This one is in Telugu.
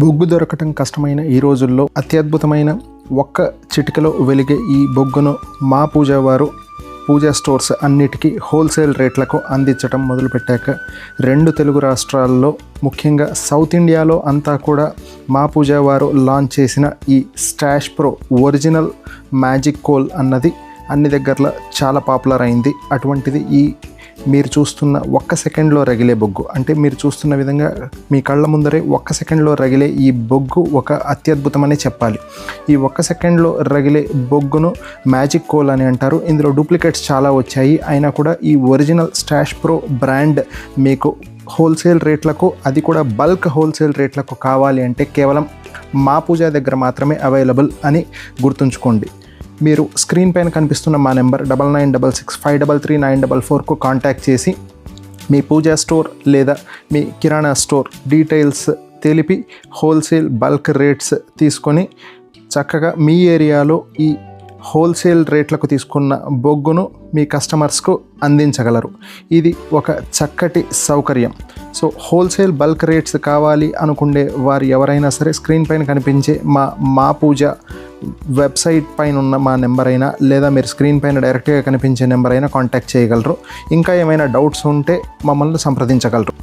బొగ్గు దొరకటం కష్టమైన ఈ రోజుల్లో అత్యద్భుతమైన ఒక్క చిటికలో వెలిగే ఈ బొగ్గును మా పూజా వారు పూజా స్టోర్స్ అన్నిటికీ హోల్సేల్ రేట్లకు అందించడం మొదలుపెట్టాక రెండు తెలుగు రాష్ట్రాల్లో ముఖ్యంగా సౌత్ ఇండియాలో అంతా కూడా మా పూజా వారు లాంచ్ చేసిన ఈ stash pro original magic coal అన్నది అన్ని దగ్గరలో చాలా పాపులర్ అయింది. అటువంటిది ఈ మీరు చూస్తున్న ఒక్క సెకండ్లో రగిలే బొగ్గు, అంటే మీరు చూస్తున్న విధంగా మీ కళ్ళ ముందరే ఒక్క సెకండ్లో రగిలే ఈ బొగ్గు ఒక అత్యద్భుతమని చెప్పాలి. ఈ ఒక్క సెకండ్లో రగిలే బొగ్గును మ్యాజిక్ కోల్ అని అంటారు. ఇందులో డూప్లికేట్స్ చాలా వచ్చాయి. అయినా కూడా ఈ ఒరిజినల్ స్టాష్ ప్రో బ్రాండ్ మీకు హోల్సేల్ రేట్లకు, అది కూడా బల్క్ హోల్సేల్ రేట్లకు కావాలి అంటే కేవలం మా పూజా దగ్గర మాత్రమే అవైలబుల్ అని గుర్తుంచుకోండి. మీరు స్క్రీన్ పైన కనిపిస్తున్న మా నెంబర్ 9966533944కు కాంటాక్ట్ చేసి మీ పూజా స్టోర్ లేదా మీ కిరాణా స్టోర్ డీటెయిల్స్ తెలిపి హోల్సేల్ బల్క్ రేట్స్ తీసుకొని చక్కగా మీ ఏరియాలో ఈ హోల్సేల్ రేట్లకు తీసుకున్న బొగ్గును మీ కస్టమర్స్కు అందించగలరు. ఇది ఒక చక్కటి సౌకర్యం. సో హోల్సేల్ బల్క్ రేట్స్ కావాలి అనుకునే వారు ఎవరైనా సరే స్క్రీన్ పైన కనిపించే మా పూజ వెబ్సైట్ పైన ఉన్న మా నెంబర్ అయినా లేదా మీరు స్క్రీన్ పైన డైరెక్ట్గా కనిపించే నెంబర్ అయినా కాంటాక్ట్ చేయగలరు. ఇంకా ఏమైనా డౌట్స్ ఉంటే మమ్మల్ని సంప్రదించగలరు.